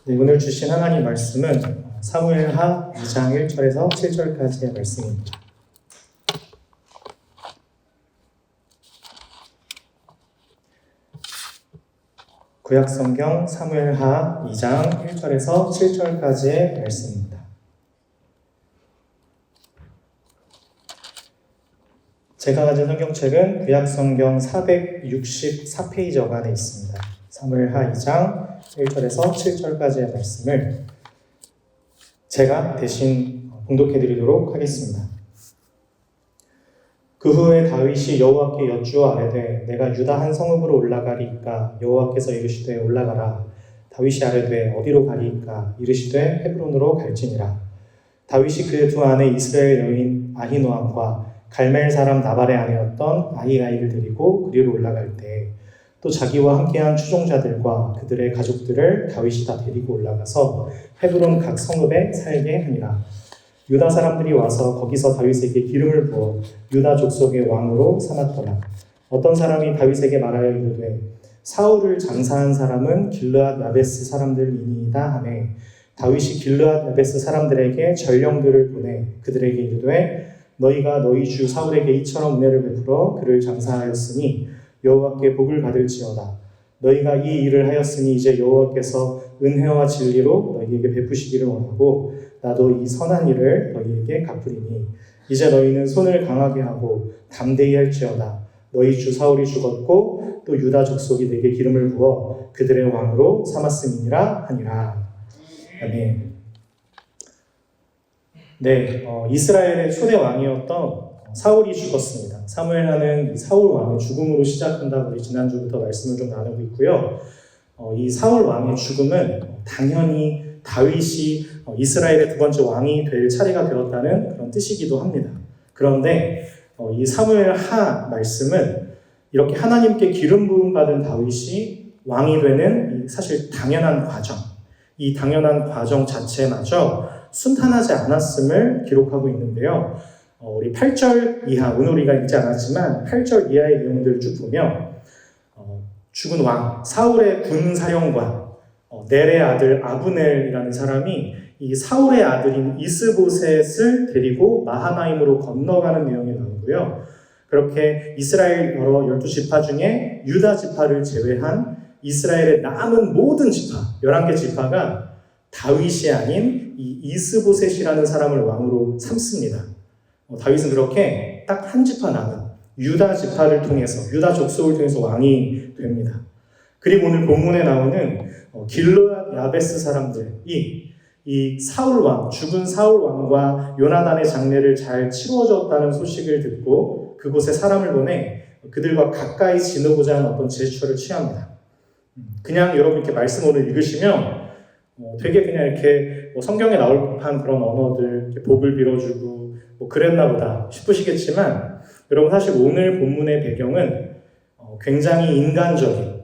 네, 오늘 주신 하나님 말씀은 사무엘하 2장 1절에서 7절까지의 말씀입니다. 구약성경 사무엘하 2장 1절에서 7절까지의 말씀입니다. 제가 가진 성경책은 구약성경 464페이지 안에 있습니다. 사무엘하 2장 1절에서 7절까지의 말씀을 제가 대신 봉독해 드리도록 하겠습니다. 그 후에 다윗이 여호와께 여쭈어 아뢰되 내가 유다 한 성읍으로 올라가리이까 여호와께서 이르시되 올라가라. 다윗이 아뢰되 어디로 가리이까 이르시되 헤브론으로 갈지니라. 다윗이 그의 두 아내 이스라엘 여인 아히노암과 갈멜 사람 나발의 아내였던 아히가일을 데리고 그리로 올라갈 때 또 자기와 함께한 추종자들과 그들의 가족들을 다윗이 다 데리고 올라가서 헤브론 각 성읍에 살게 하니라. 유다 사람들이 와서 거기서 다윗에게 기름을 부어 유다 족속의 왕으로 삼았더라. 어떤 사람이 다윗에게 말하여 이르되 사울을 장사한 사람은 길르앗 야베스 사람들이니이다 하매 다윗이 길르앗 야베스 사람들에게 전령들을 보내 그들에게 이르되 너희가 너희 주 사울에게 이처럼 은혜를 베풀어 그를 장사하였으니 여호와께 복을 받을지어다. 너희가 이 일을 하였으니 이제 여호와께서 은혜와 진리로 너희에게 베푸시기를 원하고 나도 이 선한 일을 너희에게 갚으리니 이제 너희는 손을 강하게 하고 담대히 할지어다. 너희 주 사울이 죽었고 또 유다 족속이 내게 기름을 부어 그들의 왕으로 삼았음이니라 하니라. 아멘. 네, 이스라엘의 초대 왕이었던 사울이 죽었습니다. 사무엘하는 사울 왕의 죽음으로 시작한다고 우리 지난주부터 말씀을 좀 나누고 있고요. 이 사울 왕의 죽음은 당연히 다윗이 이스라엘의 두 번째 왕이 될 차례가 되었다는 그런 뜻이기도 합니다. 그런데 이 사무엘하 말씀은 이렇게 하나님께 기름 부음 받은 다윗이 왕이 되는 사실 당연한 과정, 이 당연한 과정 자체마저 순탄하지 않았음을 기록하고 있는데요. 우리 8절 이하, 오늘 우리가 읽지 않았지만 8절 이하의 내용들을 쭉 보면 죽은 왕, 사울의 군 사령관, 넬의 아들 아브넬이라는 사람이 이 사울의 아들인 이스보셋을 데리고 마하나임으로 건너가는 내용이 나오고요. 그렇게 이스라엘 여러 12지파 중에 유다 지파를 제외한 이스라엘의 남은 모든 지파, 11개 지파가 다윗이 아닌 이 이스보셋이라는 사람을 왕으로 삼습니다. 다윗은 그렇게 딱 한 지파 남은 유다 지파를 통해서, 유다 족속을 통해서 왕이 됩니다. 그리고 오늘 본문에 나오는 길르앗 야베스 사람들이 이 사울 왕, 죽은 사울 왕과 요나단의 장례를 잘 치루어졌다는 소식을 듣고 그곳에 사람을 보내 그들과 가까이 지내고자 하는 어떤 제스처를 취합니다. 그냥 여러분 이렇게 말씀 오늘 읽으시면 되게 그냥 이렇게 성경에 나올 법한 그런 언어들, 이렇게 복을 빌어주고 그랬나 보다 싶으시겠지만 여러분 사실 오늘 본문의 배경은 굉장히 인간적인,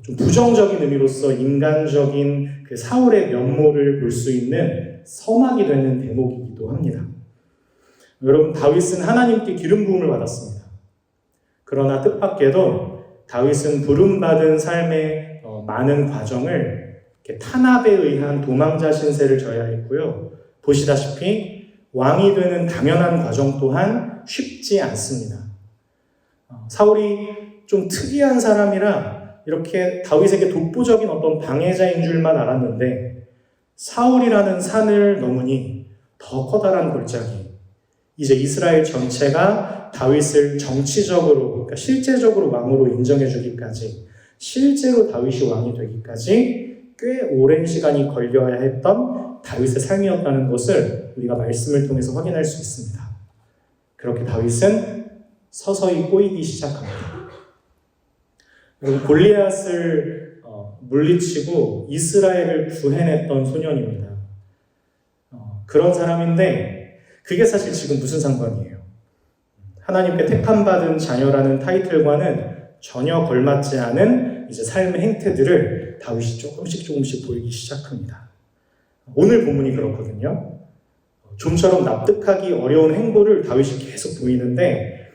좀 부정적인 의미로서 인간적인 그 사울의 면모를 볼 수 있는 서막이 되는 대목이기도 합니다. 여러분 다윗은 하나님께 기름 부음을 받았습니다. 그러나 뜻밖에도 다윗은 부름받은 삶의 많은 과정을 이렇게 탄압에 의한 도망자 신세를 져야 했고요. 보시다시피 왕이 되는 당연한 과정 또한 쉽지 않습니다. 사울이 좀 특이한 사람이라 이렇게 다윗에게 독보적인 어떤 방해자인 줄만 알았는데 사울이라는 산을 넘으니 더 커다란 골짜기, 이제 이스라엘 전체가 다윗을 정치적으로, 그러니까 실제적으로 왕으로 인정해 주기까지, 실제로 다윗이 왕이 되기까지 꽤 오랜 시간이 걸려야 했던 다윗의 삶이었다는 것을 우리가 말씀을 통해서 확인할 수 있습니다. 그렇게 다윗은 서서히 꼬이기 시작합니다. 여러분, 골리앗을 물리치고 이스라엘을 구해냈던 소년입니다. 그런 사람인데 그게 사실 지금 무슨 상관이에요? 하나님께 택함받은 자녀라는 타이틀과는 전혀 걸맞지 않은 이제 삶의 행태들을 다윗이 조금씩 보이기 시작합니다. 오늘 본문이 그렇거든요. 좀처럼 납득하기 어려운 행보를 다윗이 계속 보이는데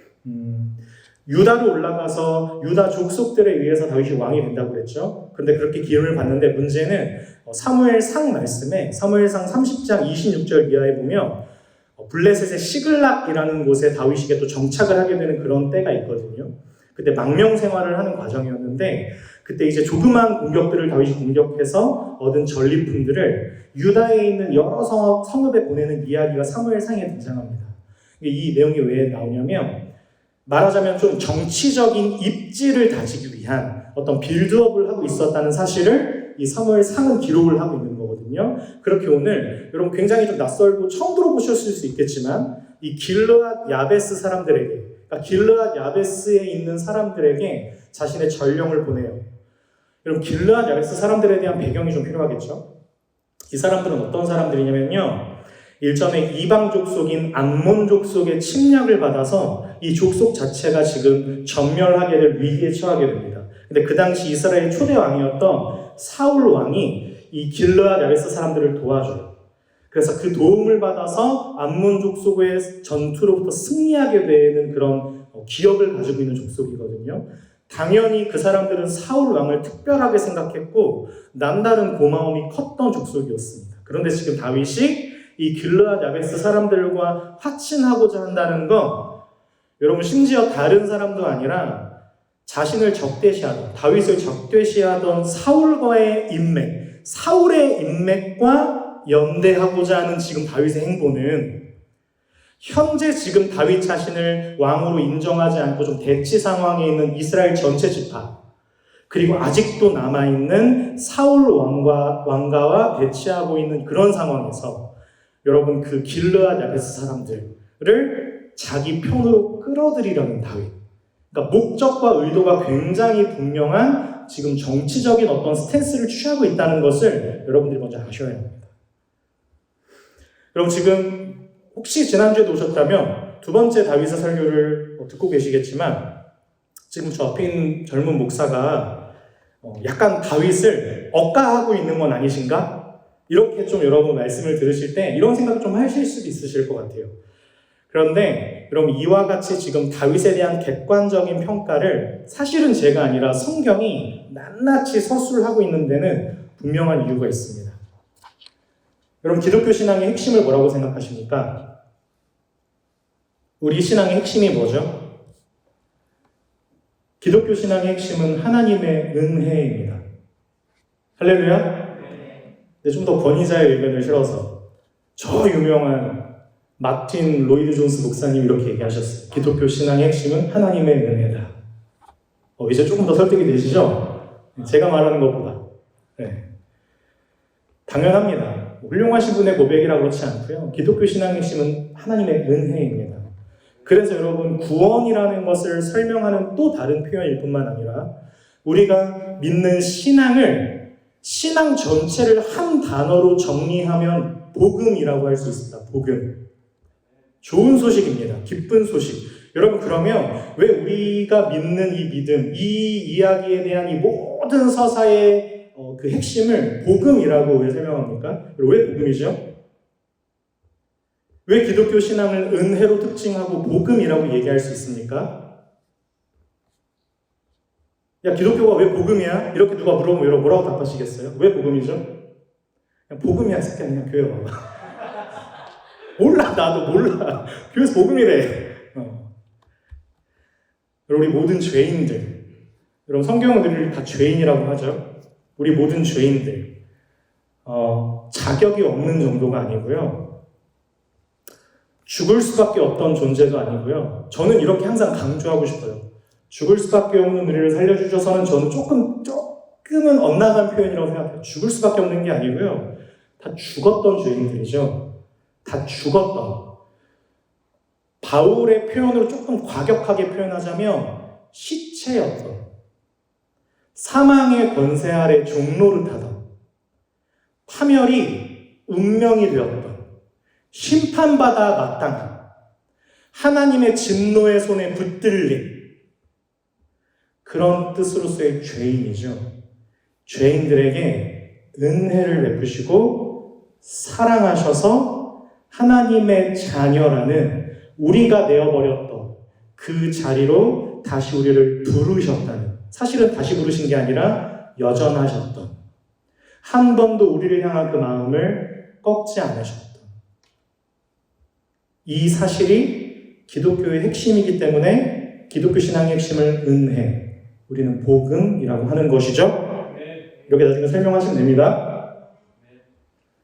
유다로 올라가서 유다 족속들에 의해서 다윗이 왕이 된다고 그랬죠. 그런데 그렇게 기름을 받는데 문제는 사무엘상 말씀에 사무엘상 30장 26절 이하에 보면 블레셋의 시글락이라는 곳에 다윗에게 또 정착을 하게 되는 그런 때가 있거든요. 그때 망명 생활을 하는 과정이었는데 그때 이제 조그만 공격들을 다윗이 공격해서 얻은 전리품들을 유다에 있는 여러 성읍에 보내는 이야기가 사무엘상에 등장합니다. 이 내용이 왜 나오냐면 말하자면 좀 정치적인 입지를 다지기 위한 어떤 빌드업을 하고 있었다는 사실을 이 사무엘상은 기록을 하고 있는 거거든요. 그렇게 오늘 여러분 굉장히 좀 낯설고 처음 들어보셨을 수 있겠지만 이 길르앗 야베스 사람들에게 그러니까 길르앗 야베스에 있는 사람들에게 자신의 전령을 보내요. 여러분 길르앗 야베스 사람들에 대한 배경이 좀 필요하겠죠. 이 사람들은 어떤 사람들이냐면요. 일전에 이방 족속인 암몬 족속의 침략을 받아서 이 족속 자체가 지금 전멸하게 될 위기에 처하게 됩니다. 근데 그 당시 이스라엘 초대 왕이었던 사울 왕이 이 길르앗 야베스 사람들을 도와줘요. 그래서 그 도움을 받아서 암몬 족속의 전투로부터 승리하게 되는 그런 기억을 가지고 있는 족속이거든요. 당연히 그 사람들은 사울 왕을 특별하게 생각했고 남다른 고마움이 컸던 족속이었습니다. 그런데 지금 다윗이 이 길르앗 야베스 사람들과 화친하고자 한다는 건 여러분 심지어 다른 사람도 아니라 자신을 적대시하던 다윗을 적대시하던 사울과의 인맥, 사울의 인맥과 연대하고자 하는 지금 다윗의 행보는 현재 지금 다윗 자신을 왕으로 인정하지 않고 좀 대치 상황에 있는 이스라엘 전체 지파 그리고 아직도 남아있는 사울 왕가와 대치하고 있는 그런 상황에서 여러분 그 길르앗 야베스 사람들을 자기 편으로 끌어들이려는 다윗. 그러니까 목적과 의도가 굉장히 분명한 지금 정치적인 어떤 스탠스를 취하고 있다는 것을 여러분들이 먼저 아셔야 합니다. 여러분 지금 혹시 지난주에도 오셨다면 두 번째 다윗의 설교를 듣고 계시겠지만 지금 저 앞에 있는 젊은 목사가 약간 다윗을 억가하고 있는 건 아니신가? 이렇게 좀 여러분 말씀을 들으실 때 이런 생각 좀 하실 수도 있으실 것 같아요. 그런데 여러분 이와 같이 지금 다윗에 대한 객관적인 평가를 사실은 제가 아니라 성경이 낱낱이 서술하고 있는 데는 분명한 이유가 있습니다. 여러분 기독교 신앙의 핵심을 뭐라고 생각하십니까? 우리 신앙의 핵심이 뭐죠? 기독교 신앙의 핵심은 하나님의 은혜입니다. 할렐루야? 근데 좀 더 권위자의 의견을 실어서 저 유명한 마틴 로이드 존스 목사님이 이렇게 얘기하셨어요. 기독교 신앙의 핵심은 하나님의 은혜다. 이제 조금 더 설득이 되시죠? 제가 말하는 것보다. 네. 당연합니다. 훌륭하신 분의 고백이라 그렇지 않고요. 기독교 신앙의 핵심은 하나님의 은혜입니다. 그래서 여러분 구원이라는 것을 설명하는 또 다른 표현일 뿐만 아니라 우리가 믿는 신앙 전체를 한 단어로 정리하면 복음이라고 할 수 있습니다. 복음. 좋은 소식입니다. 기쁜 소식. 여러분 그러면 왜 우리가 믿는 이 믿음, 이 이야기에 대한 이 모든 서사의 그 핵심을 복음이라고 왜 설명합니까? 왜 복음이죠? 왜 기독교 신앙을 은혜로 특징하고 복음이라고 얘기할 수 있습니까? 야, 기독교가 왜 복음이야? 이렇게 누가 물어보면 뭐라고 답하시겠어요? 왜 복음이죠? 그냥 복음이야, 새끼야. 그냥 교회 와봐. 몰라, 나도 몰라. 교회에서 복음이래. 여러분, 우리 모든 죄인들. 여러분, 성경은 늘 다 죄인이라고 하죠. 우리 모든 죄인들. 자격이 없는 정도가 아니고요. 죽을 수밖에 없던 존재도 아니고요. 저는 이렇게 항상 강조하고 싶어요. 죽을 수밖에 없는 우리를 살려주셔서는 저는 조금은 엇나간 표현이라고 생각해요. 죽을 수밖에 없는 게 아니고요. 다 죽었던 죄인들이죠. 다 죽었던. 바울의 표현으로 조금 과격하게 표현하자면 시체였던. 사망의 권세 아래 종노릇하던. 파멸이 운명이 되었던. 심판받아 마땅한. 하나님의 진노의 손에 붙들린. 그런 뜻으로서의 죄인이죠. 죄인들에게 은혜를 베푸시고 사랑하셔서 하나님의 자녀라는 우리가 내어버렸던 그 자리로 다시 우리를 부르셨다는, 사실은 다시 부르신 게 아니라 여전하셨던, 한 번도 우리를 향한 그 마음을 꺾지 않으셨던 이 사실이 기독교의 핵심이기 때문에 기독교 신앙의 핵심을 은혜, 우리는 복음이라고 하는 것이죠. 이렇게 나중에 설명하시면 됩니다.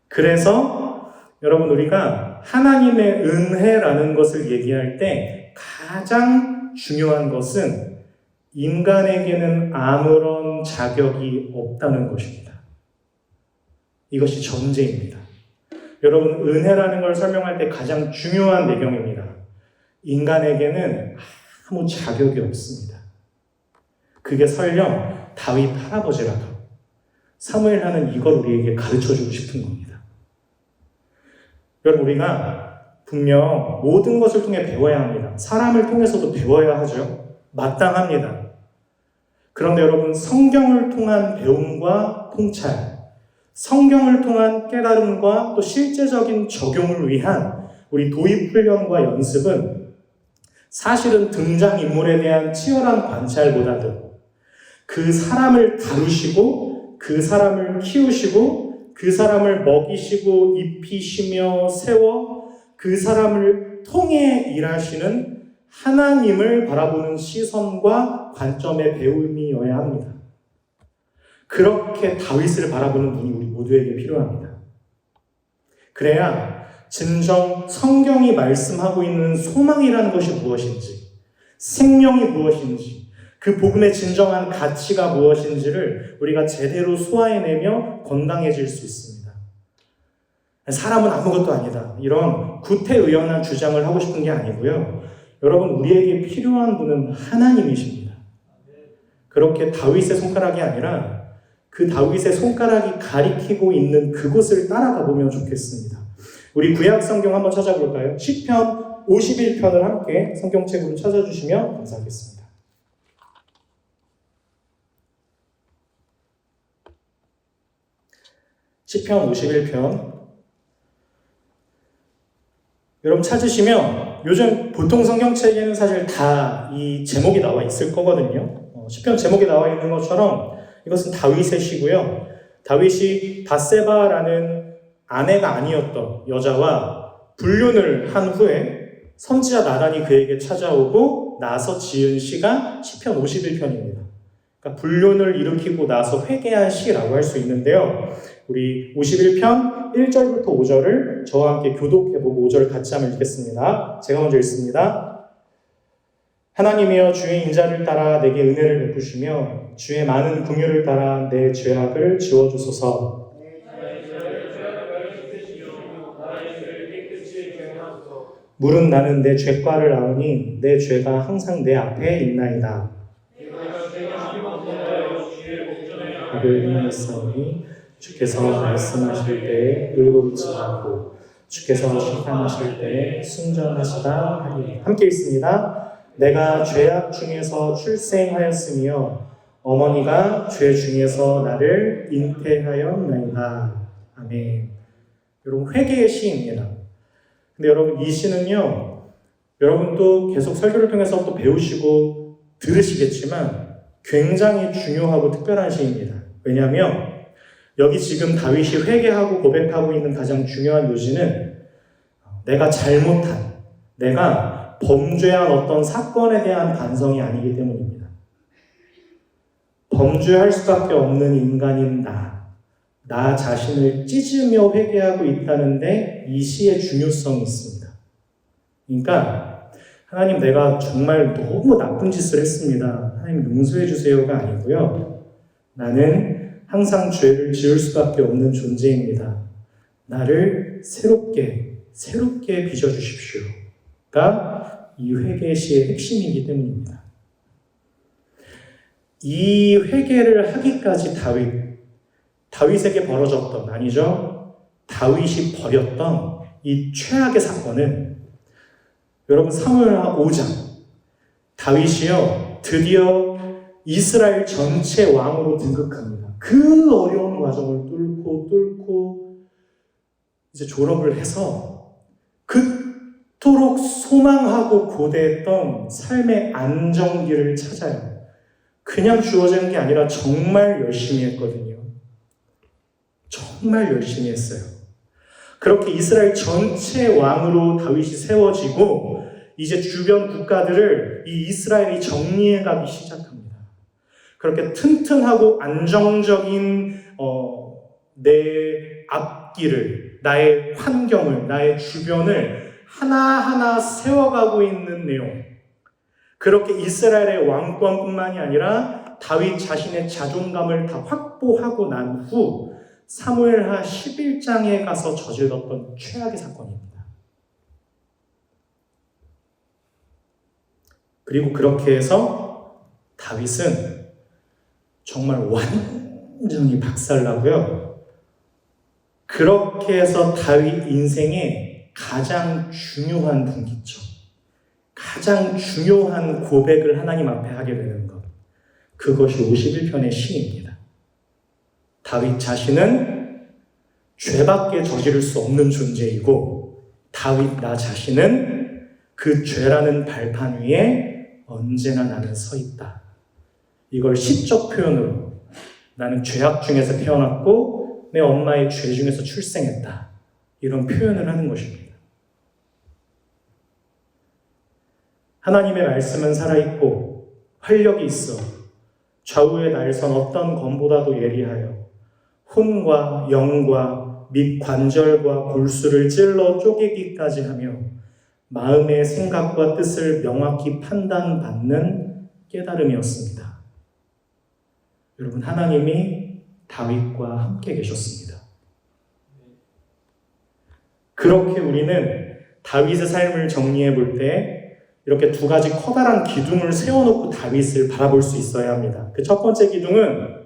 그래서 여러분, 우리가 하나님의 은혜라는 것을 얘기할 때 가장 중요한 것은 인간에게는 아무런 자격이 없다는 것입니다. 이것이 전제입니다. 여러분, 은혜라는 걸 설명할 때 가장 중요한 내용입니다. 인간에게는 아무 자격이 없습니다. 그게 설령 다윗 할아버지라도 사무엘하는 이걸 우리에게 가르쳐주고 싶은 겁니다. 여러분, 우리가 분명 모든 것을 통해 배워야 합니다. 사람을 통해서도 배워야 하죠. 마땅합니다. 그런데 여러분, 성경을 통한 배움과 통찰, 성경을 통한 깨달음과 또 실제적인 적용을 위한 우리 도입훈련과 연습은 사실은 등장인물에 대한 치열한 관찰보다도 그 사람을 다루시고 그 사람을 키우시고 그 사람을 먹이시고 입히시며 세워 그 사람을 통해 일하시는 하나님을 바라보는 시선과 관점의 배움이어야 합니다. 그렇게 다윗을 바라보는 눈이 우리 모두에게 필요합니다. 그래야 진정 성경이 말씀하고 있는 소망이라는 것이 무엇인지, 생명이 무엇인지, 그 복음의 진정한 가치가 무엇인지를 우리가 제대로 소화해내며 건강해질 수 있습니다. 사람은 아무것도 아니다, 이런 구태의연한 주장을 하고 싶은 게 아니고요. 여러분, 우리에게 필요한 분은 하나님이십니다. 그렇게 다윗의 손가락이 아니라 그 다윗의 손가락이 가리키고 있는 그곳을 따라가 보면 좋겠습니다. 우리 구약 성경 한번 찾아볼까요? 시편 51편을 함께 성경책으로 찾아주시면 감사하겠습니다. 시편 51편. 여러분 찾으시면 요즘 보통 성경책에는 사실 다 이 제목이 나와 있을 거거든요. 시편 제목이 나와 있는 것처럼 이것은 다윗의 시고요. 다윗이 밧세바라는 아내가 아니었던 여자와 불륜을 한 후에 선지자 나단이 그에게 찾아오고 나서 지은 시가 시편 51편입니다. 그러니까 불륜을 일으키고 나서 회개한 시라고 할 수 있는데요. 우리 51편 1절부터 5절을 저와 함께 교독해보고 5절 같이 한번 읽겠습니다. 제가 먼저 읽습니다. 하나님이여, 주의 인자를 따라 내게 은혜를 베푸시며 주의 많은 긍휼을 따라 내 죄악을 지워주소서. 물은 나는 내 죄과를 아오니 내 죄가 항상 내 앞에 있나이다. 악을 행하였사오니 주께서 말씀하실 때에 의롭지 않고 주께서 심판하실 때에 순전하시다 하리. 함께 읽습니다. 내가 죄악 중에서 출생하였으며 어머니가 죄 중에서 나를 잉태하였나이다. 아멘. 여러분, 회개의 시입니다. 근데 여러분, 이 시는요, 여러분도 계속 설교를 통해서 또 배우시고 들으시겠지만 굉장히 중요하고 특별한 시입니다. 왜냐하면 여기 지금 다윗이 회개하고 고백하고 있는 가장 중요한 요지는 내가 잘못한, 내가 범죄한 어떤 사건에 대한 반성이 아니기 때문입니다. 범죄할 수밖에 없는 인간인 나 자신을 찢으며 회개하고 있다는데 이 시의 중요성이 있습니다. 그러니까 하나님, 내가 정말 너무 나쁜 짓을 했습니다. 하나님 용서해 주세요가 아니고요. 나는 항상 죄를 지을 수밖에 없는 존재입니다. 나를 새롭게 빚어주십시오가 이 회개 시의 핵심이기 때문입니다. 이 회개를 하기까지 다윗에게 벌어졌던, 아니죠, 다윗이 벌였던 이 최악의 사건은 여러분 사무엘하 5장, 다윗이요 드디어 이스라엘 전체 왕으로 등극합니다. 그 어려운 과정을 뚫고 이제 졸업을 해서 그토록 그토록 소망하고 고대했던 삶의 안정기를 찾아요. 그냥 주어지는 게 아니라 정말 열심히 했거든요. 정말 열심히 했어요. 그렇게 이스라엘 전체 왕으로 다윗이 세워지고 이제 주변 국가들을 이 이스라엘이 정리해가기 시작합니다. 그렇게 튼튼하고 안정적인 내 앞길을, 나의 환경을, 나의 주변을 하나하나 세워가고 있는 내용. 그렇게 이스라엘의 왕권뿐만이 아니라 다윗 자신의 자존감을 다 확보하고 난 후 사무엘하 11장에 가서 저질렀던 최악의 사건입니다. 그리고 그렇게 해서 다윗은 정말 완전히 박살나고요. 그렇게 해서 다윗 인생의 가장 중요한 분기점, 가장 중요한 고백을 하나님 앞에 하게 되는 것. 그것이 51편의 시입니다. 다윗 자신은 죄밖에 저지를 수 없는 존재이고 다윗 나 자신은 그 죄라는 발판 위에 언제나 나는 서 있다. 이걸 시적 표현으로 나는 죄악 중에서 태어났고 내 엄마의 죄 중에서 출생했다. 이런 표현을 하는 것입니다. 하나님의 말씀은 살아있고 활력이 있어 좌우의 날선 어떤 검보다도 예리하여 혼과 영과 및 관절과 골수를 찔러 쪼개기까지 하며 마음의 생각과 뜻을 명확히 판단받는 깨달음이었습니다. 여러분, 하나님이 다윗과 함께 계셨습니다. 그렇게 우리는 다윗의 삶을 정리해 볼 때 이렇게 두 가지 커다란 기둥을 세워놓고 다윗을 바라볼 수 있어야 합니다. 그 첫 번째 기둥은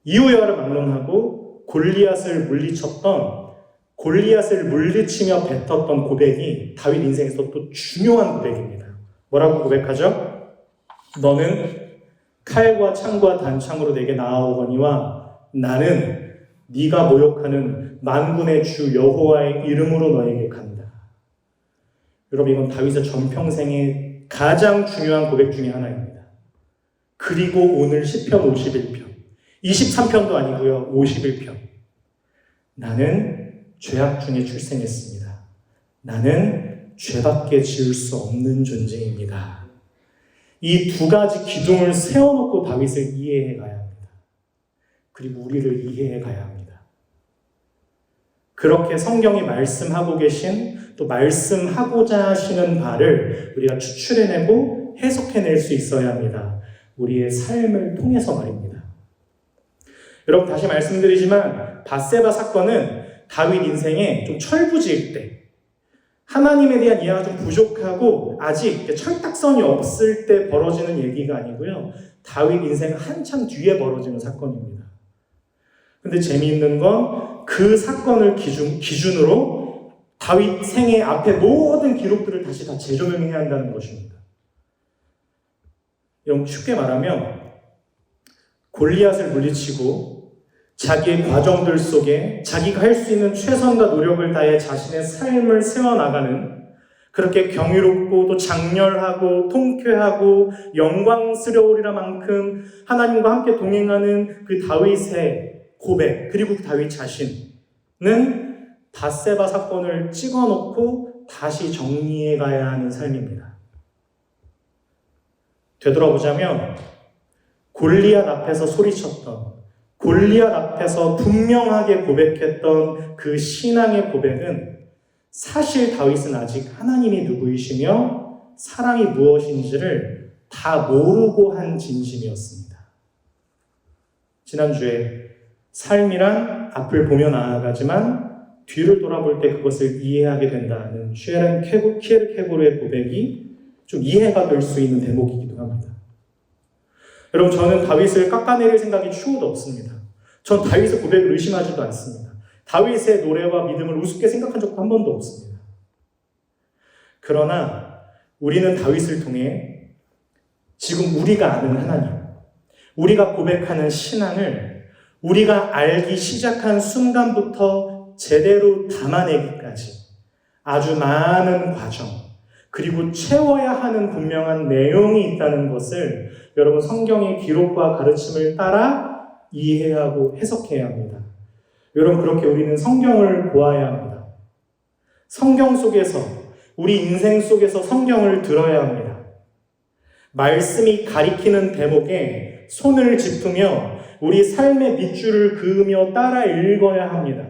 이호야를 막론하고 골리앗을 물리치며 뱉었던 고백이 다윗 인생에서 또 중요한 고백입니다. 뭐라고 고백하죠? 너는 칼과 창과 단창으로 내게 나아오거니와 나는 네가 모욕하는 만군의 주 여호와의 이름으로 너에게 간다. 여러분, 이건 다윗의 전평생의 가장 중요한 고백 중에 하나입니다. 그리고 오늘 시편 51편, 23편도 아니고요, 51편. 나는 죄악 중에 출생했습니다. 나는 죄밖에 지을 수 없는 존재입니다. 이 두 가지 기둥을 세워놓고 다윗을 이해해 가야 합니다. 그리고 우리를 이해해 가야 합니다. 그렇게 성경이 말씀하고 계신 또 말씀하고자 하시는 바를 우리가 추출해내고 해석해낼 수 있어야 합니다. 우리의 삶을 통해서 말입니다. 여러분, 다시 말씀드리지만 밧세바 사건은 다윗 인생에 좀 철부지일 때, 하나님에 대한 이해가 좀 부족하고 아직 철딱선이 없을 때 벌어지는 얘기가 아니고요. 다윗 인생 한참 뒤에 벌어지는 사건입니다. 근데 재미있는 건 그 사건을 기준으로 다윗 생애 앞에 모든 기록들을 다시 다 재조명해야 한다는 것입니다. 여러분, 쉽게 말하면 골리앗을 물리치고 자기의 과정들 속에 자기가 할 수 있는 최선과 노력을 다해 자신의 삶을 세워나가는, 그렇게 경이롭고 또 장렬하고 통쾌하고 영광스러우리라 만큼 하나님과 함께 동행하는 그 다윗의 고백, 그리고 그 다윗 자신은 밧세바 사건을 찍어놓고 다시 정리해 가야 하는 삶입니다. 되돌아보자면 골리앗 앞에서 소리쳤던, 골리앗 앞에서 분명하게 고백했던 그 신앙의 고백은 사실 다윗은 아직 하나님이 누구이시며 사랑이 무엇인지를 다 모르고 한 진심이었습니다. 지난주에 삶이란 앞을 보며 나아가지만 뒤를 돌아볼 때 그것을 이해하게 된다는 쉐렌 키에르케고르의 고백이 좀 이해가 될 수 있는 대목이기도 합니다. 여러분, 저는 다윗을 깎아내릴 생각이 추호도 없습니다. 전 다윗의 고백을 의심하지도 않습니다. 다윗의 노래와 믿음을 우습게 생각한 적도 한 번도 없습니다. 그러나 우리는 다윗을 통해 지금 우리가 아는 하나님, 우리가 고백하는 신앙을 우리가 알기 시작한 순간부터 제대로 담아내기까지 아주 많은 과정, 그리고 채워야 하는 분명한 내용이 있다는 것을 여러분 성경의 기록과 가르침을 따라 이해하고 해석해야 합니다. 여러분 그렇게 우리는 성경을 보아야 합니다. 성경 속에서, 우리 인생 속에서 성경을 들어야 합니다. 말씀이 가리키는 대목에 손을 짚으며 우리 삶의 밑줄을 그으며 따라 읽어야 합니다.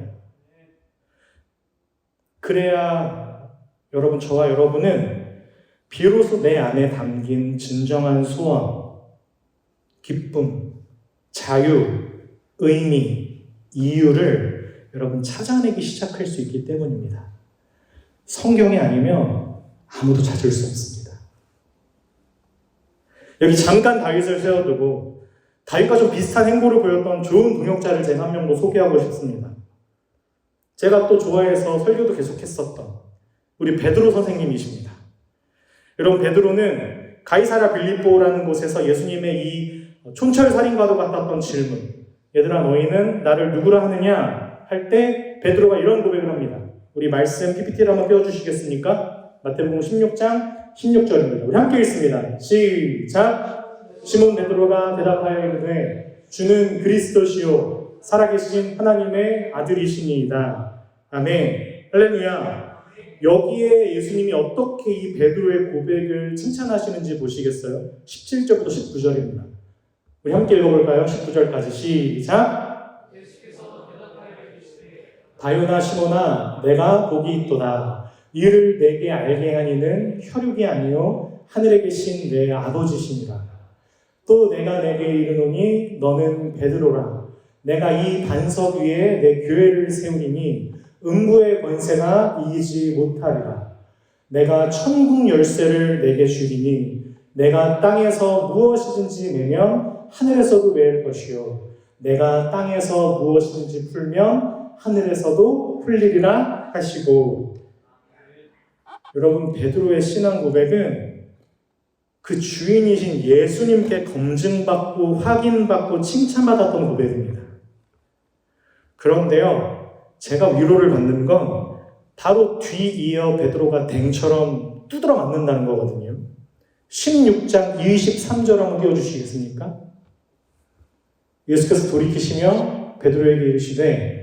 그래야 여러분, 저와 여러분은 비로소 내 안에 담긴 진정한 소원, 기쁨, 자유, 의미, 이유를 여러분 찾아내기 시작할 수 있기 때문입니다. 성경이 아니면 아무도 찾을 수 없습니다. 여기 잠깐 다윗을 세워두고 다윗과 좀 비슷한 행보를 보였던 좋은 동역자를 제가 한 명 더 소개하고 싶습니다. 제가 또 좋아해서 설교도 계속했었던 우리 베드로 선생님이십니다. 여러분 베드로는 가이사랴 빌립보라는 곳에서 예수님의 이 촌철살인과도 같았던 질문, 얘들아 너희는 나를 누구라 하느냐 할 때 베드로가 이런 고백을 합니다. 우리 말씀 PPT를 한번 띄워주시겠습니까? 마태복음 16장 16절입니다. 우리 함께 읽습니다. 시작! 시몬 베드로가 대답하여 이르되 주는 그리스도시요 살아계신 하나님의 아들이시니이다. 아멘. 할렐루야. 여기에 예수님이 어떻게 이 베드로의 고백을 칭찬하시는지 보시겠어요? 17절부터 19절입니다. 우리 함께 읽어볼까요? 19절까지 시작! 바요나 시몬아 내가 복이 있도다. 이를 내게 알게 하니는 혈육이 아니요 하늘에 계신 내 아버지시니라. 또 내가 내게 이르노니 너는 베드로라. 내가 이 반석 위에 내 교회를 세우리니 음부의 권세가 이기지 못하리라. 내가 천국 열쇠를 내게 주리니 내가 땅에서 무엇이든지 매면 하늘에서도 매일 것이요 내가 땅에서 무엇이든지 풀면 하늘에서도 풀리리라 하시고. 여러분 베드로의 신앙 고백은 그 주인이신 예수님께 검증받고 확인받고 칭찬받았던 고백입니다. 그런데요, 제가 위로를 받는 건 바로 뒤이어 베드로가 댕처럼 두드러 맞는다는 거거든요. 16장 23절 한번 띄워주시겠습니까? 예수께서 돌이키시며 베드로에게 이르시되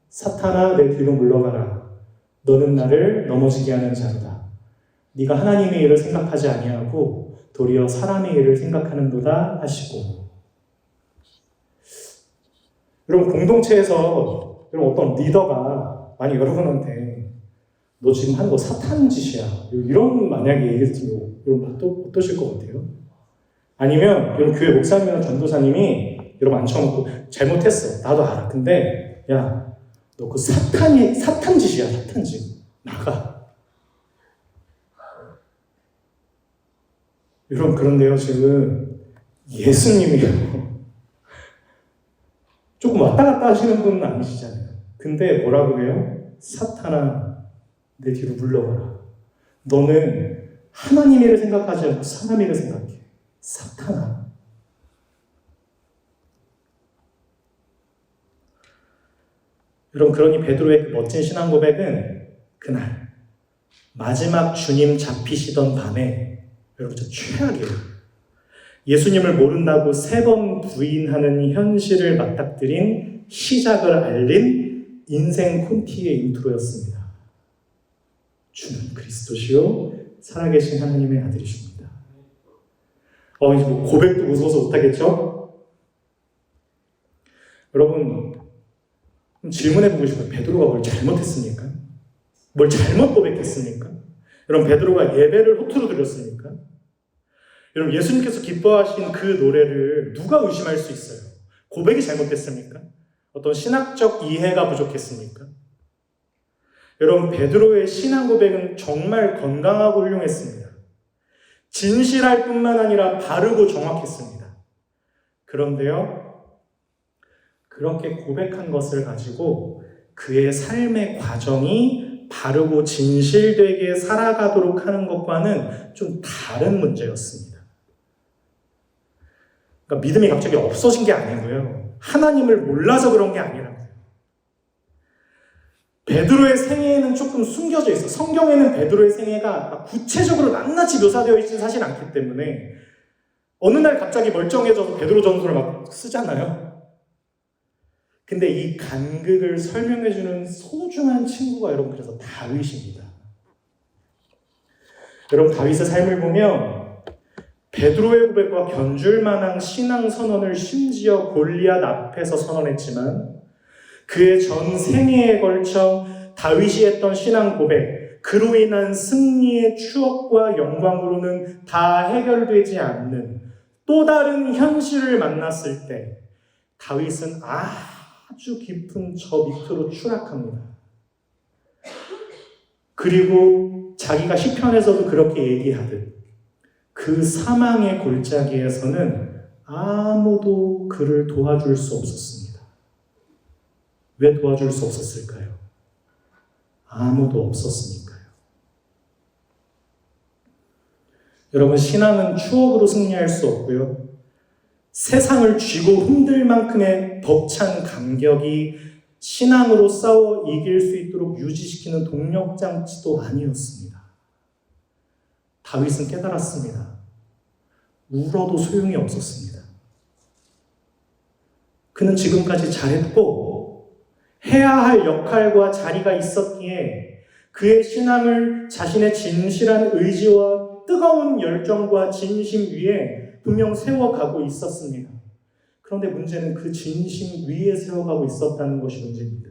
사탄아 내 뒤로 물러가라. 너는 나를 넘어지게 하는 자로다. 네가 하나님의 일을 생각하지 아니하고 도리어 사람의 일을 생각하는도다 하시고. 여러분 공동체에서 여러분 어떤 리더가 만약 여러분한테 너 지금 하는 거 사탄 짓이야 이런 만약에 얘기를 들으면 여러분 어떠실 것 같아요? 아니면 여러분 교회 목사님이나 전도사님이 여러분 앉혀놓고 잘못했어 나도 알아 근데 야 너 그 사탄 짓이야 사탄 짓 나가. 여러분 그런데요 지금 예수님이요 조금 왔다 갔다 하시는 분은 아니시잖아요. 근데 뭐라고 해요? 사탄아 내 뒤로 물러가라. 너는 하나님 일을 생각하지 않고 사람 일을 생각해. 사탄아. 여러분 그러니 베드로의 그 멋진 신앙 고백은 그날 마지막 주님 잡히시던 밤에 여러분 저 최악이에요. 예수님을 모른다고 3번 부인하는 현실을 맞닥뜨린 시작을 알린 인생 콘티의 인트로였습니다. 주는 그리스도시요 살아계신 하나님의 아들이십니다. 이제 뭐 고백도 무서워서 못하겠죠? 여러분 질문해보고 싶어요. 베드로가 뭘 잘못했습니까? 뭘 잘못 고백했습니까? 여러분 베드로가 예배를 허투루 드렸습니까? 여러분 예수님께서 기뻐하신 그 노래를 누가 의심할 수 있어요? 고백이 잘못됐습니까? 어떤 신학적 이해가 부족했습니까? 여러분 베드로의 신앙 고백은 정말 건강하고 훌륭했습니다. 진실할 뿐만 아니라 바르고 정확했습니다. 그런데요 그렇게 고백한 것을 가지고 그의 삶의 과정이 바르고 진실되게 살아가도록 하는 것과는 좀 다른 문제였습니다. 그러니까 믿음이 갑자기 없어진 게 아니고요. 하나님을 몰라서 그런 게 아니라고요. 베드로의 생애에는 조금 숨겨져 있어. 성경에는 베드로의 생애가 구체적으로 낱낱이 묘사되어 있지는 사실 않기 때문에 어느 날 갑자기 멀쩡해져서 베드로 전서를 막 쓰잖아요. 근데 이 간극을 설명해주는 소중한 친구가 여러분 그래서 다윗입니다. 여러분 다윗의 삶을 보면 베드로의 고백과 견줄 만한 신앙 선언을 심지어 골리앗 앞에서 선언했지만 그의 전 생애에 걸쳐 다윗이 했던 신앙 고백, 그로 인한 승리의 추억과 영광으로는 다 해결되지 않는 또 다른 현실을 만났을 때 다윗은 아주 깊은 저 밑으로 추락합니다. 그리고 자기가 시편에서도 그렇게 얘기하듯 그 사망의 골짜기에서는 아무도 그를 도와줄 수 없었습니다. 왜 도와줄 수 없었을까요? 아무도 없었으니까요. 여러분, 신앙은 추억으로 승리할 수 없고요. 세상을 쥐고 흔들 만큼의 벅찬 감격이 신앙으로 싸워 이길 수 있도록 유지시키는 동력장치도 아니었습니다. 다윗은 깨달았습니다. 울어도 소용이 없었습니다. 그는 지금까지 잘했고 해야 할 역할과 자리가 있었기에 그의 신앙을 자신의 진실한 의지와 뜨거운 열정과 진심 위에 분명 세워가고 있었습니다. 그런데 문제는 그 진심 위에 세워가고 있었다는 것이 문제입니다.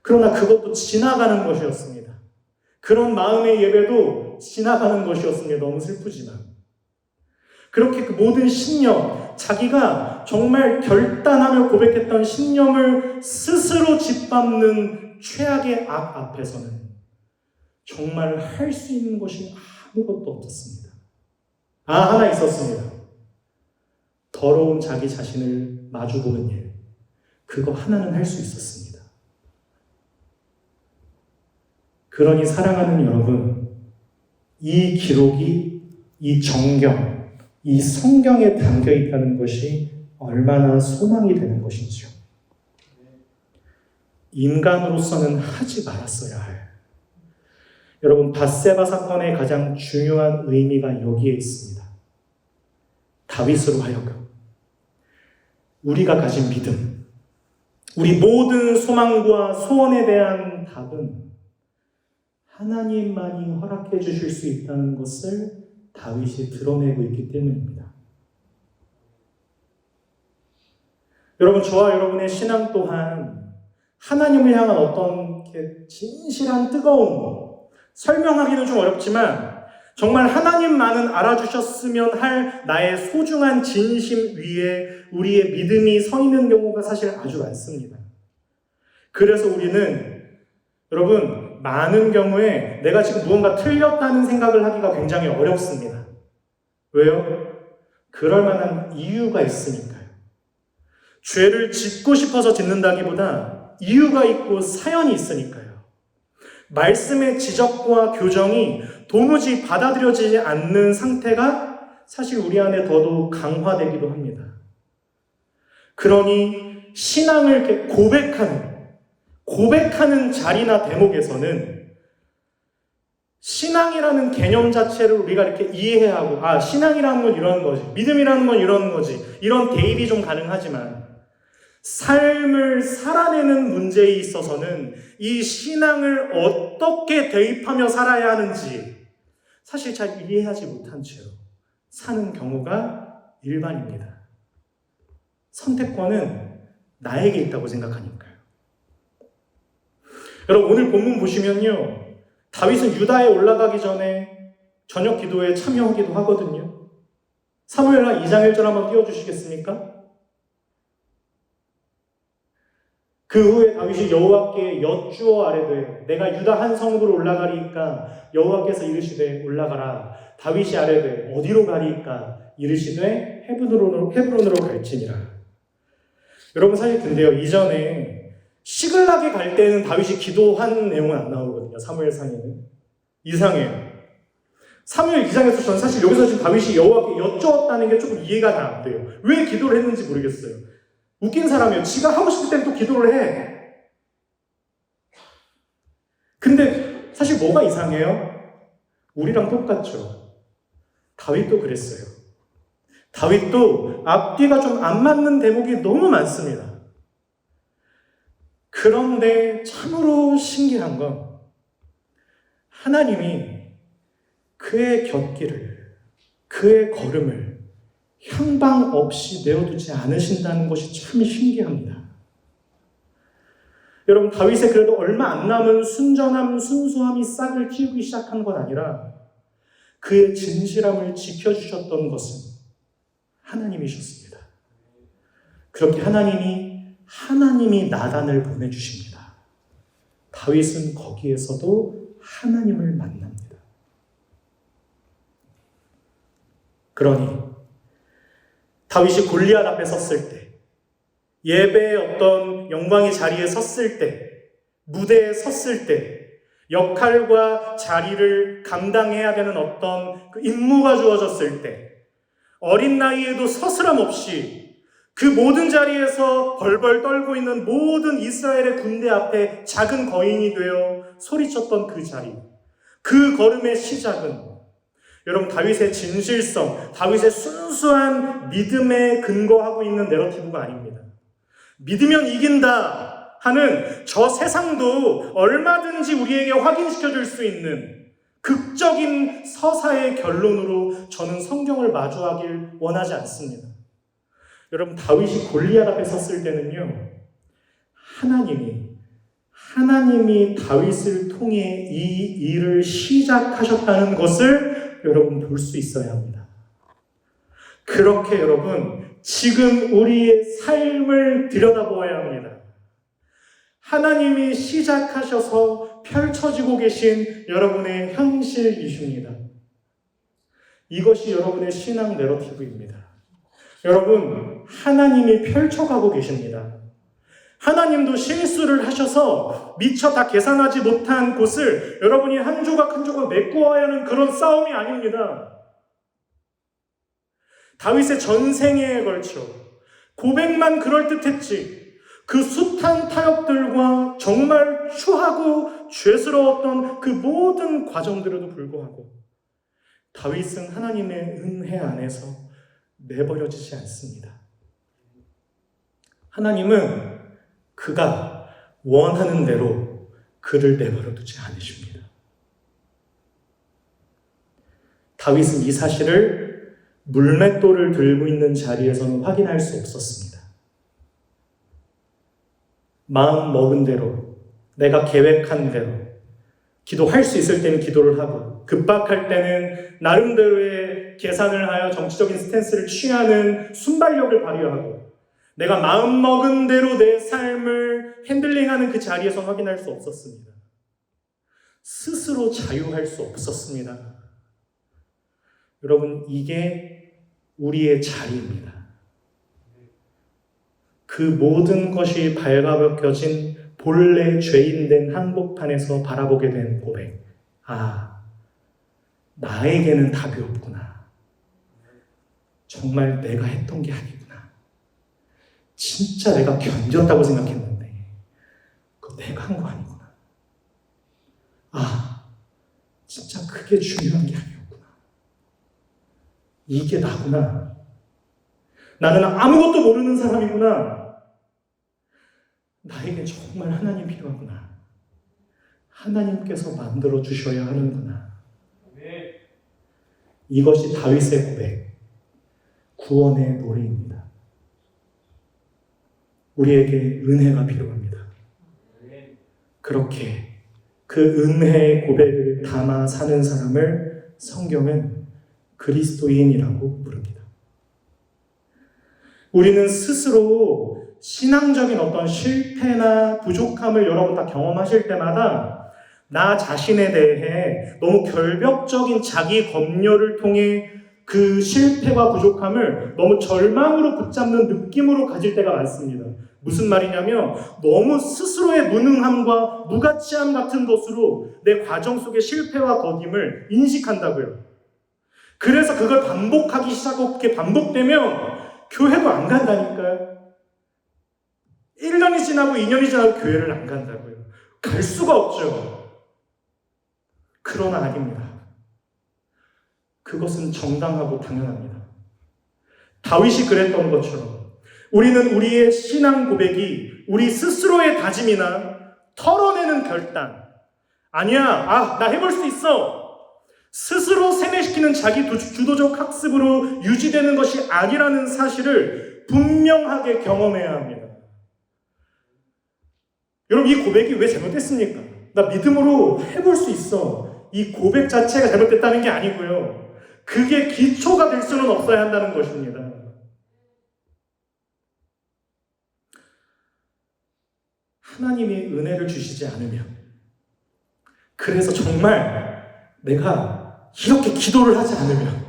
그러나 그것도 지나가는 것이었습니다. 그런 마음의 예배도 지나가는 것이었습니다. 너무 슬프지만. 그렇게 그 모든 신념, 자기가 정말 결단하며 고백했던 신념을 스스로 짓밟는 최악의 악 앞에서는 정말 할 수 있는 것이 아무것도 없었습니다. 하나 있었습니다. 더러운 자기 자신을 마주보는 일. 그거 하나는 할 수 있었습니다. 그러니 사랑하는 여러분, 이 기록이 이 정경, 이 성경에 담겨 있다는 것이 얼마나 소망이 되는 것인지요. 인간으로서는 하지 말았어야 할. 여러분, 밧세바 사건의 가장 중요한 의미가 여기에 있습니다. 다윗으로 하여금 우리가 가진 믿음, 우리 모든 소망과 소원에 대한 답은 하나님만이 허락해 주실 수 있다는 것을 다윗이 드러내고 있기 때문입니다. 여러분, 저와 여러분의 신앙 또한 하나님을 향한 어떤 진실한 뜨거움, 설명하기는 좀 어렵지만 정말 하나님만은 알아주셨으면 할 나의 소중한 진심 위에 우리의 믿음이 서 있는 경우가 사실 아주 많습니다. 그래서 우리는 여러분 많은 경우에 내가 지금 무언가 틀렸다는 생각을 하기가 굉장히 어렵습니다. 왜요? 그럴 만한 이유가 있으니까요. 죄를 짓고 싶어서 짓는다기보다 이유가 있고 사연이 있으니까요. 말씀의 지적과 교정이 도무지 받아들여지지 않는 상태가 사실 우리 안에 더더욱 강화되기도 합니다. 그러니 신앙을 이렇게 고백하는 자리나 대목에서는 신앙이라는 개념 자체를 우리가 이렇게 이해해야 하고, 신앙이라는 건 이런 거지, 믿음이라는 건 이런 거지, 이런 대입이 좀 가능하지만 삶을 살아내는 문제에 있어서는 이 신앙을 어떻게 대입하며 살아야 하는지 사실 잘 이해하지 못한 채로 사는 경우가 일반입니다. 선택권은 나에게 있다고 생각하니까요. 여러분, 오늘 본문 보시면요, 다윗은 유다에 올라가기 전에 저녁 기도에 참여하기도 하거든요. 사무엘하 2장 1절 한번 띄워주시겠습니까? 그 후에 다윗이 여호와께 여쭈어 아뢰되 내가 유다 한 성읍으로 올라가리이까 여호와께서 이르시되 올라가라. 다윗이 아뢰되 어디로 가리이까 이르시되 헤브론으로 갈지니라. 여러분, 사실 근데요, 이전에 시글락에 갈 때는 다윗이 기도한 내용은 안 나오거든요. 사무엘상에는 이상해요. 사무엘 2장에서 저는 사실 여기서 지금 다윗이 여호와께 여쭈었다는 게 조금 이해가 잘 안 돼요. 왜 기도를 했는지 모르겠어요. 웃긴 사람이에요. 지가 하고 싶을 때는 또 기도를 해. 근데 사실 뭐가 이상해요? 우리랑 똑같죠. 다윗도 그랬어요. 다윗도 앞뒤가 좀 안 맞는 대목이 너무 많습니다. 그런데 참으로 신기한 건 하나님이 그의 곁길을, 그의 걸음을 향방 없이 내어두지 않으신다는 것이 참 신기합니다. 여러분, 다윗의 그래도 얼마 안 남은 순전함, 순수함이 싹을 틔우기 시작한 건 아니라 그의 진실함을 지켜주셨던 것은 하나님이셨습니다. 그렇게 하나님이 나단을 보내주십니다. 다윗은 거기에서도 하나님을 만납니다. 그러니 다윗이 골리앗 앞에 섰을 때, 예배의 어떤 영광의 자리에 섰을 때, 무대에 섰을 때, 역할과 자리를 감당해야 되는 어떤 그 임무가 주어졌을 때, 어린 나이에도 서스람 없이 그 모든 자리에서 벌벌 떨고 있는 모든 이스라엘의 군대 앞에 작은 거인이 되어 소리쳤던 그 자리, 그 걸음의 시작은 여러분, 다윗의 진실성, 다윗의 순수한 믿음에 근거하고 있는 내러티브가 아닙니다. 믿으면 이긴다 하는 저 세상도 얼마든지 우리에게 확인시켜 줄 수 있는 극적인 서사의 결론으로 저는 성경을 마주하길 원하지 않습니다. 여러분, 다윗이 골리앗 앞에 섰을 때는요, 하나님이 다윗을 통해 이 일을 시작하셨다는 것을 여러분 볼 수 있어야 합니다. 그렇게 여러분, 지금 우리의 삶을 들여다보아야 합니다. 하나님이 시작하셔서 펼쳐지고 계신 여러분의 현실이십니다. 이것이 여러분의 신앙 내러티브입니다. 여러분, 하나님이 펼쳐가고 계십니다. 하나님도 실수를 하셔서 미처 다 계산하지 못한 곳을 여러분이 한 조각 한 조각 메꾸어야 하는 그런 싸움이 아닙니다. 다윗의 전생애에 걸쳐 고백만 그럴듯했지 그 숱한 타협들과 정말 추하고 죄스러웠던 그 모든 과정들에도 불구하고 다윗은 하나님의 은혜 안에서 내버려지지 않습니다. 하나님은 그가 원하는 대로 그를 내버려두지 않으십니다. 다윗은 이 사실을 물맷돌을 들고 있는 자리에서는 확인할 수 없었습니다. 마음 먹은 대로, 내가 계획한 대로, 기도할 수 있을 때는 기도를 하고, 급박할 때는 나름대로의 계산을 하여 정치적인 스탠스를 취하는 순발력을 발휘하고, 내가 마음먹은 대로 내 삶을 핸들링하는 그 자리에서 확인할 수 없었습니다. 스스로 자유할 수 없었습니다. 여러분, 이게 우리의 자리입니다. 그 모든 것이 발가벗겨진 본래 죄인된 한복판에서 바라보게 된 고백. 아, 나에게는 답이 없구나. 정말 내가 했던 게 아니구나. 진짜 내가 견뎠다고 생각했는데 그거 내가 한 거 아니구나. 아, 진짜 그게 중요한 게 아니었구나. 이게 나구나. 나는 아무것도 모르는 사람이구나. 나에게 정말 하나님 필요하구나. 하나님께서 만들어 주셔야 하는구나. 이것이 다윗의 고백, 구원의 노래입니다. 우리에게 은혜가 필요합니다. 그렇게 그 은혜의 고백을 담아 사는 사람을 성경은 그리스도인이라고 부릅니다. 우리는 스스로 신앙적인 어떤 실패나 부족함을 여러분 다 경험하실 때마다 나 자신에 대해 너무 결벽적인 자기 검열을 통해 그 실패와 부족함을 너무 절망으로 붙잡는 느낌으로 가질 때가 많습니다. 무슨 말이냐면 너무 스스로의 무능함과 무가치함 같은 것으로 내 과정 속의 실패와 거dim을 인식한다고요. 그래서 그걸 반복하기 시작하고 반복되면 교회도 안 간다니까요. 1년이 지나고 2년이 지나고 교회를 안 간다고요. 갈 수가 없죠. 그러나 아닙니다. 그것은 정당하고 당연합니다. 다윗이 그랬던 것처럼 우리는 우리의 신앙 고백이 우리 스스로의 다짐이나 털어내는 결단, 아니야, 나 해볼 수 있어, 스스로 세뇌시키는 자기 주도적 학습으로 유지되는 것이 아니라는 사실을 분명하게 경험해야 합니다. 여러분, 이 고백이 왜 잘못됐습니까? 나 믿음으로 해볼 수 있어. 이 고백 자체가 잘못됐다는 게 아니고요. 그게 기초가 될 수는 없어야 한다는 것입니다. 하나님이 은혜를 주시지 않으면, 그래서 정말 내가 이렇게 기도를 하지 않으면,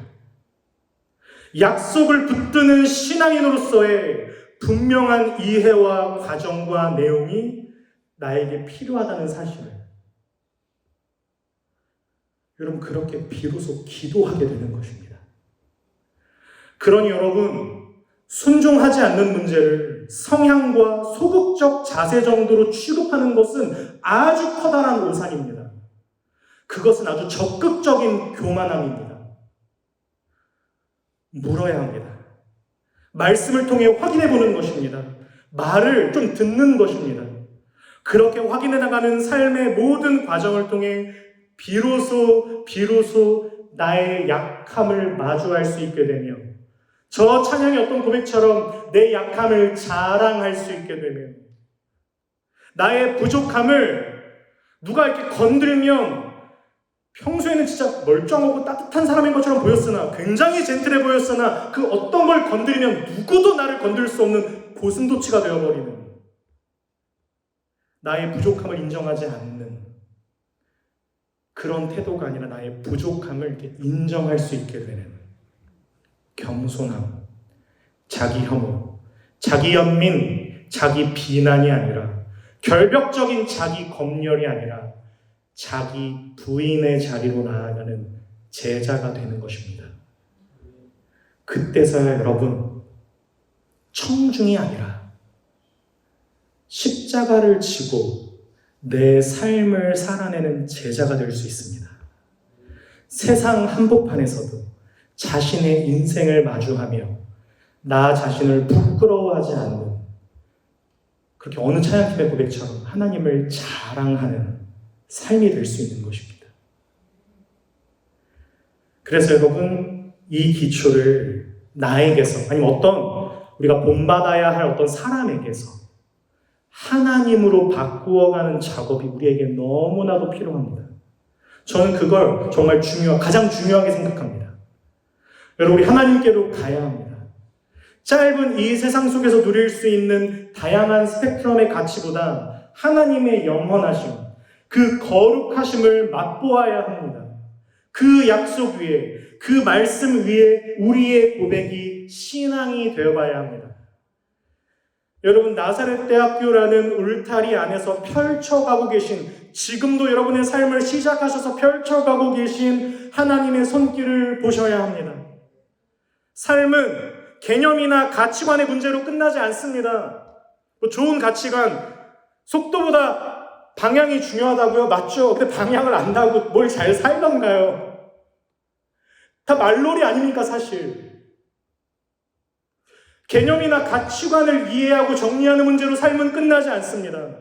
약속을 붙드는 신앙인으로서의 분명한 이해와 과정과 내용이 나에게 필요하다는 사실을, 여러분, 그렇게 비로소 기도하게 되는 것입니다. 그러니 여러분, 순종하지 않는 문제를 성향과 소극적 자세 정도로 취급하는 것은 아주 커다란 오산입니다. 그것은 아주 적극적인 교만함입니다. 물어야 합니다. 말씀을 통해 확인해 보는 것입니다. 말을 좀 듣는 것입니다. 그렇게 확인해 나가는 삶의 모든 과정을 통해 비로소 나의 약함을 마주할 수 있게 되며, 저 찬양의 어떤 고백처럼 내 약함을 자랑할 수 있게 되며, 나의 부족함을 누가 이렇게 건드리면 평소에는 진짜 멀쩡하고 따뜻한 사람인 것처럼 보였으나, 굉장히 젠틀해 보였으나, 그 어떤 걸 건드리면 누구도 나를 건들 수 없는 고슴도치가 되어버리는, 나의 부족함을 인정하지 않는 그런 태도가 아니라 나의 부족함을 이렇게 인정할 수 있게 되는 겸손함, 자기 혐오, 자기 연민, 자기 비난이 아니라, 결벽적인 자기 검열이 아니라 자기 부인의 자리로 나아가는 제자가 되는 것입니다. 그때서야 여러분, 청중이 아니라 십자가를 지고 내 삶을 살아내는 제자가 될 수 있습니다. 세상 한복판에서도 자신의 인생을 마주하며 나 자신을 부끄러워하지 않는, 그렇게 어느 찬양팀의 고백처럼 하나님을 자랑하는 삶이 될 수 있는 것입니다. 그래서 여러분, 이 기초를 나에게서, 아니면 어떤 우리가 본받아야 할 어떤 사람에게서 하나님으로 바꾸어가는 작업이 우리에게 너무나도 필요합니다. 저는 그걸 정말 가장 중요하게 생각합니다. 여러분, 우리 하나님께로 가야 합니다. 짧은 이 세상 속에서 누릴 수 있는 다양한 스펙트럼의 가치보다 하나님의 영원하심, 그 거룩하심을 맛보아야 합니다. 그 약속 위에, 그 말씀 위에 우리의 고백이 신앙이 되어봐야 합니다. 여러분, 나사렛 대학교라는 울타리 안에서 펼쳐가고 계신, 지금도 여러분의 삶을 시작하셔서 펼쳐가고 계신 하나님의 손길을 보셔야 합니다. 삶은 개념이나 가치관의 문제로 끝나지 않습니다. 좋은 가치관, 속도보다 방향이 중요하다고요? 맞죠? 근데 방향을 안다고 뭘 잘 살던가요? 다 말놀이 아닙니까, 사실? 개념이나 가치관을 이해하고 정리하는 문제로 삶은 끝나지 않습니다.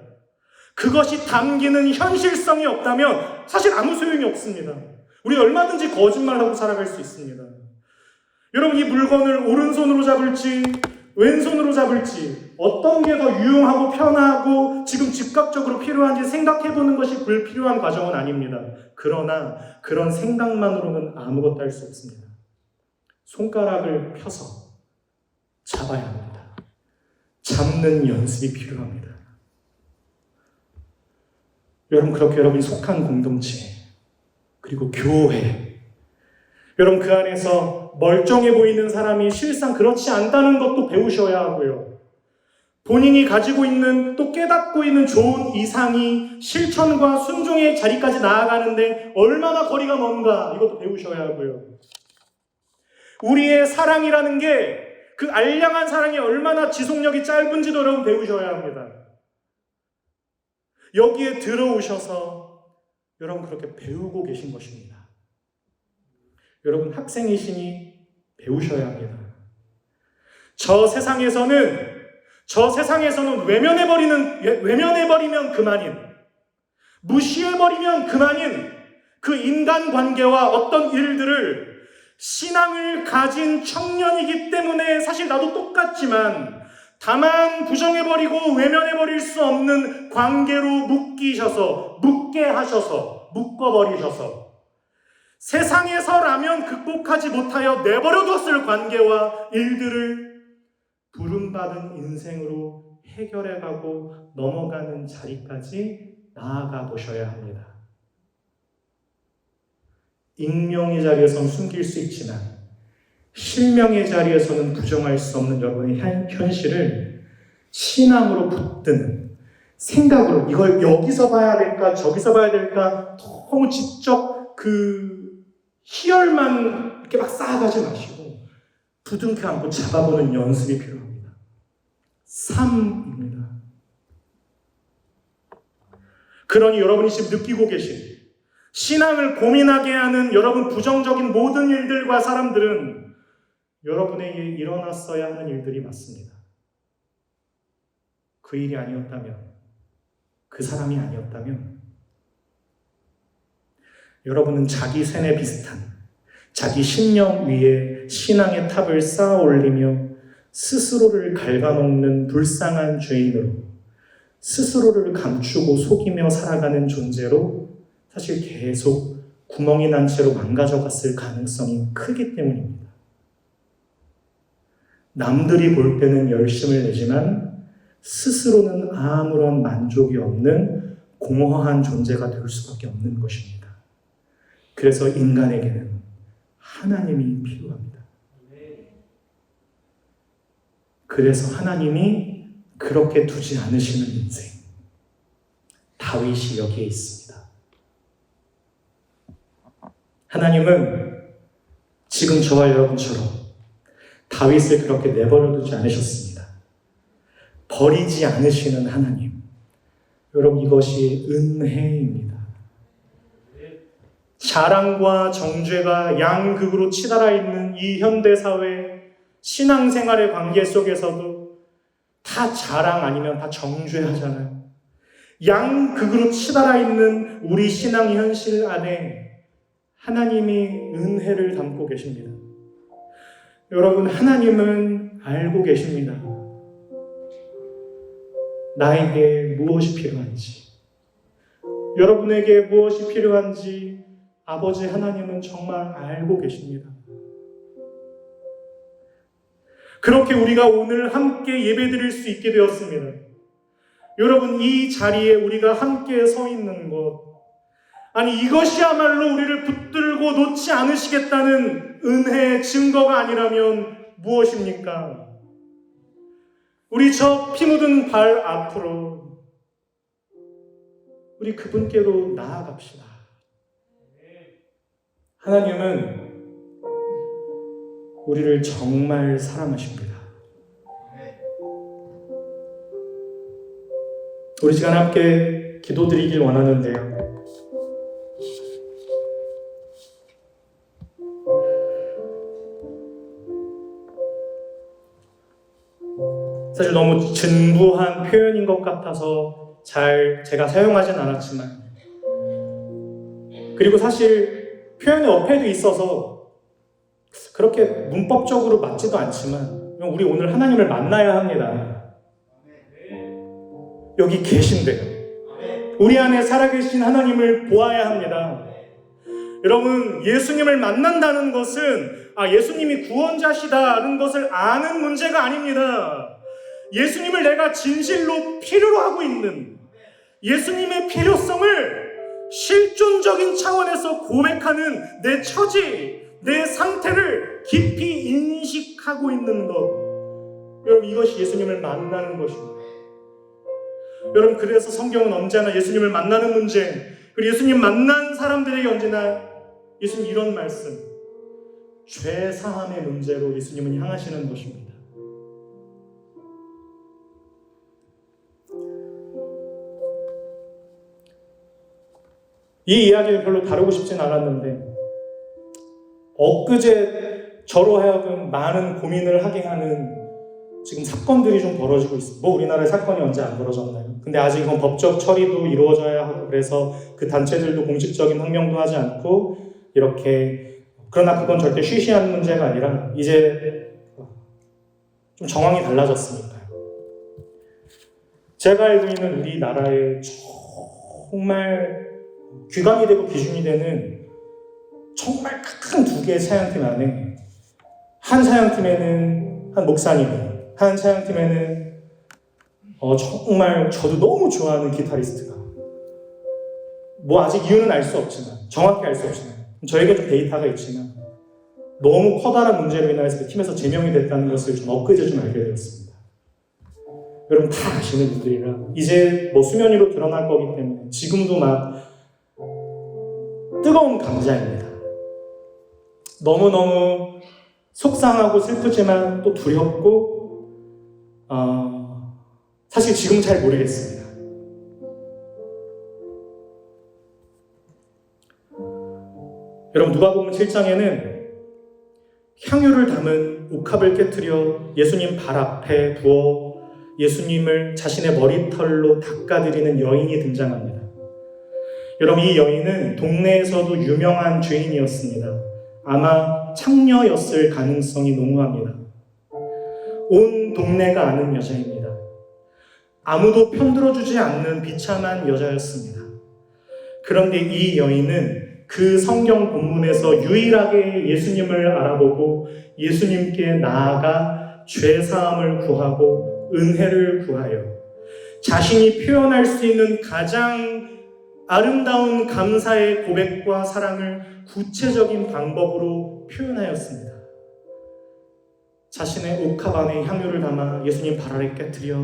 그것이 담기는 현실성이 없다면 사실 아무 소용이 없습니다. 우리 얼마든지 거짓말하고 살아갈 수 있습니다. 여러분, 이 물건을 오른손으로 잡을지 왼손으로 잡을지, 어떤 게 더 유용하고 편하고 지금 즉각적으로 필요한지 생각해보는 것이 불필요한 과정은 아닙니다. 그러나 그런 생각만으로는 아무것도 할 수 없습니다. 손가락을 펴서 잡아야 합니다. 잡는 연습이 필요합니다. 여러분, 그렇게 여러분이 속한 공동체, 그리고 교회, 여러분 그 안에서 멀쩡해 보이는 사람이 실상 그렇지 않다는 것도 배우셔야 하고요. 본인이 가지고 있는, 또 깨닫고 있는 좋은 이상이 실천과 순종의 자리까지 나아가는데 얼마나 거리가 먼가, 이것도 배우셔야 하고요. 우리의 사랑이라는 게, 그 알량한 사랑이 얼마나 지속력이 짧은지도 여러분 배우셔야 합니다. 여기에 들어오셔서 여러분 그렇게 배우고 계신 것입니다. 여러분 학생이시니 배우셔야 합니다. 저 세상에서는 외면해버리면 그만인, 무시해버리면 그만인 그 인간관계와 어떤 일들을 신앙을 가진 청년이기 때문에 사실 나도 똑같지만 다만 부정해버리고 외면해버릴 수 없는 관계로 묶어버리셔서 세상에서라면 극복하지 못하여 내버려뒀을 관계와 일들을 부름받은 인생으로 해결해가고 넘어가는 자리까지 나아가 보셔야 합니다. 익명의 자리에서는 숨길 수 있지만 실명의 자리에서는 부정할 수 없는 여러분의 현실을 신앙으로 붙드는 생각으로 이걸 여기서 봐야 될까 저기서 봐야 될까 너무 지적 희열만 이렇게 막 쌓아가지 마시고 부둥켜 안고 잡아보는 연습이 필요합니다. 삶입니다. 그러니 여러분이 지금 느끼고 계신 신앙을 고민하게 하는 여러분 부정적인 모든 일들과 사람들은 여러분에게 일어났어야 하는 일들이 맞습니다. 그 일이 아니었다면, 그 사람이 아니었다면 여러분은 자기 세뇌 비슷한 자기 신념 위에 신앙의 탑을 쌓아 올리며 스스로를 갉아먹는 불쌍한 죄인으로 스스로를 감추고 속이며 살아가는 존재로 사실 계속 구멍이 난 채로 망가져갔을 가능성이 크기 때문입니다. 남들이 볼 때는 열심을 내지만 스스로는 아무런 만족이 없는 공허한 존재가 될 수밖에 없는 것입니다. 그래서 인간에게는 하나님이 필요합니다. 그래서 하나님이 그렇게 두지 않으시는 인생, 다윗이 여기에 있습니다. 하나님은 지금 저와 여러분처럼 다윗을 그렇게 내버려두지 않으셨습니다. 버리지 않으시는 하나님. 여러분 이것이 은혜입니다. 자랑과 정죄가 양극으로 치달아 있는 이 현대사회 신앙생활의 관계 속에서도 다 자랑 아니면 다 정죄하잖아요. 양극으로 치달아 있는 우리 신앙 현실 안에 하나님이 은혜를 담고 계십니다. 여러분 하나님은 알고 계십니다. 나에게 무엇이 필요한지, 여러분에게 무엇이 필요한지 아버지 하나님은 정말 알고 계십니다. 그렇게 우리가 오늘 함께 예배드릴 수 있게 되었습니다. 여러분 이 자리에 우리가 함께 서 있는 것, 아니 이것이야말로 우리를 붙들고 놓지 않으시겠다는 은혜의 증거가 아니라면 무엇입니까? 우리 저 피 묻은 발 앞으로 우리 그분께로 나아갑시다. 하나님은 우리를 정말 사랑하십니다. 우리 시간 함께 기도드리길 원하는데요. 사실 너무 진부한 표현인 것 같아서 잘 제가 사용하진 않았지만, 그리고 사실 표현의 어폐도 있어서 그렇게 문법적으로 맞지도 않지만 우리 오늘 하나님을 만나야 합니다. 여기 계신데요. 우리 안에 살아계신 하나님을 보아야 합니다. 여러분 예수님을 만난다는 것은 예수님이 구원자시다는 것을 아는 문제가 아닙니다. 예수님을 내가 진실로 필요로 하고 있는, 예수님의 필요성을 실존적인 차원에서 고백하는 내 처지, 내 상태를 깊이 인식하고 있는 것, 여러분 이것이 예수님을 만나는 것입니다. 여러분 그래서 성경은 언제나 예수님을 만나는 문제, 그리고 예수님 만난 사람들에게 언제나 예수님 이런 말씀, 죄사함의 문제로 예수님은 향하시는 것입니다. 이 이야기를 별로 다루고 싶진 않았는데 엊그제 저로 하여금 많은 고민을 하게 하는 지금 사건들이 좀 벌어지고 있습니다. 뭐 우리나라에 사건이 언제 안 벌어졌나요? 근데 아직 이건 법적 처리도 이루어져야 하고 그래서 그 단체들도 공식적인 항명도 하지 않고 이렇게 그러나 그건 절대 쉬쉬한 문제가 아니라 이제 좀 정황이 달라졌으니까요. 제가 알고 있는 우리나라의 정말 귀감이 되고 기준이 되는 정말 큰 두 개의 사역팀 안에 한 사역팀에는 한 목사님이 한 사역팀에는 정말 저도 너무 좋아하는 기타리스트가 뭐 아직 이유는 알 수 없지만 정확히 알 수 없지만 저에게 좀 데이터가 있지만 너무 커다란 문제로 인해서 그 팀에서 제명이 됐다는 것을 좀 엊그제 좀 알게 되었습니다. 여러분 다 아시는 분들이라 이제 뭐 수면 위로 드러날 거기 때문에 지금도 막 뜨거운 감자입니다. 너무너무 속상하고 슬프지만 또 두렵고 사실 지금 잘 모르겠습니다. 여러분 누가복음 7장에는 향유를 담은 옥합을 깨트려 예수님 발 앞에 부어 예수님을 자신의 머리털로 닦아드리는 여인이 등장합니다. 여러분 이 여인은 동네에서도 유명한 죄인이었습니다. 아마 창녀였을 가능성이 농후합니다. 온 동네가 아는 여자입니다. 아무도 편들어주지 않는 비참한 여자였습니다. 그런데 이 여인은 그 성경 본문에서 유일하게 예수님을 알아보고 예수님께 나아가 죄사함을 구하고 은혜를 구하여 자신이 표현할 수 있는 가장 아름다운 감사의 고백과 사랑을 구체적인 방법으로 표현하였습니다. 자신의 옥합 안에 향유를 담아 예수님 발 아래 깨뜨려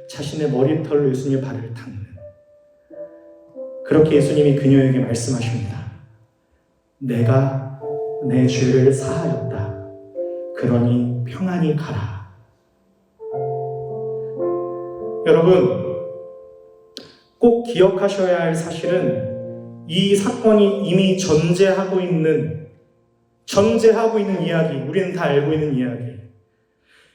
자신의 머리털로 예수님의 발을 닦는, 그렇게 예수님이 그녀에게 말씀하십니다. 내가 내 죄를 사하였다. 그러니 평안히 가라. 여러분 꼭 기억하셔야 할 사실은 이 사건이 이미 전제하고 있는 이야기, 우리는 다 알고 있는 이야기.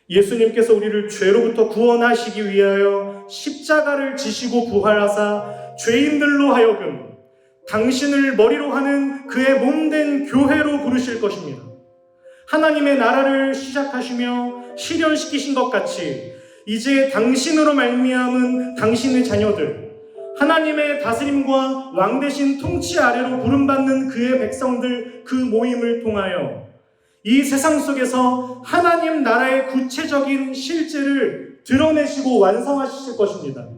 예수님께서 우리를 죄로부터 구원하시기 위하여 십자가를 지시고 부활하사 죄인들로 하여금 당신을 머리로 하는 그의 몸된 교회로 부르실 것입니다. 하나님의 나라를 시작하시며 실현시키신 것 같이 이제 당신으로 말미암은 당신의 자녀들, 하나님의 다스림과 왕대신 통치 아래로 부름받는 그의 백성들, 그 모임을 통하여 이 세상 속에서 하나님 나라의 구체적인 실제를 드러내시고 완성하실 것입니다.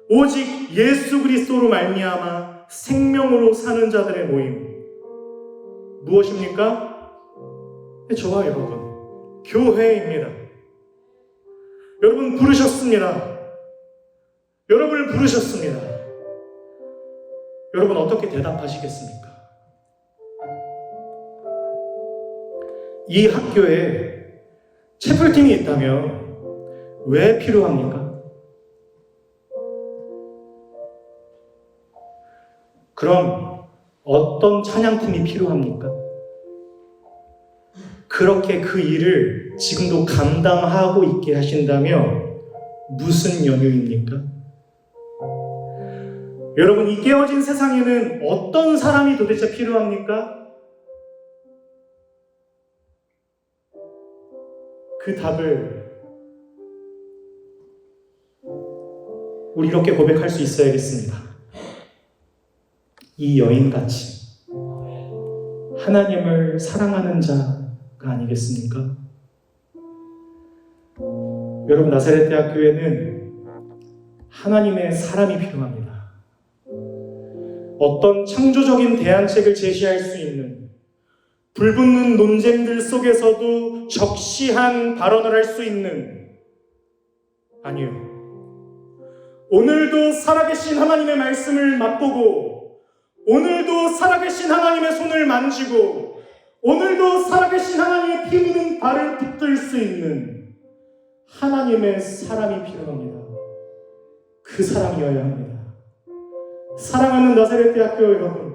오직 예수 그리스도로 말미암아 생명으로 사는 자들의 모임, 무엇입니까? 저와 여러분, 교회입니다. 여러분 부르셨습니다. 여러분을 부르셨습니다. 여러분 어떻게 대답하시겠습니까? 이 학교에 채플팀이 있다면 왜 필요합니까? 그럼 어떤 찬양팀이 필요합니까? 그렇게 그 일을 지금도 감당하고 있게 하신다면 무슨 연유입니까? 여러분 이 깨어진 세상에는 어떤 사람이 도대체 필요합니까? 그 답을 우리 이렇게 고백할 수 있어야겠습니다. 이 여인같이 하나님을 사랑하는 자가 아니겠습니까? 여러분 나사렛 대학교에는 하나님의 사람이 필요합니다. 어떤 창조적인 대안책을 제시할 수 있는, 불붙는 논쟁들 속에서도 적시한 발언을 할 수 있는, 아니요, 오늘도 살아계신 하나님의 말씀을 맛보고, 오늘도 살아계신 하나님의 손을 만지고, 오늘도 살아계신 하나님의 피 묻은 발을 붙들 수 있는 하나님의 사람이 필요합니다. 그 사람이어야 합니다. 사랑하는 나사렛 대학교 여러분,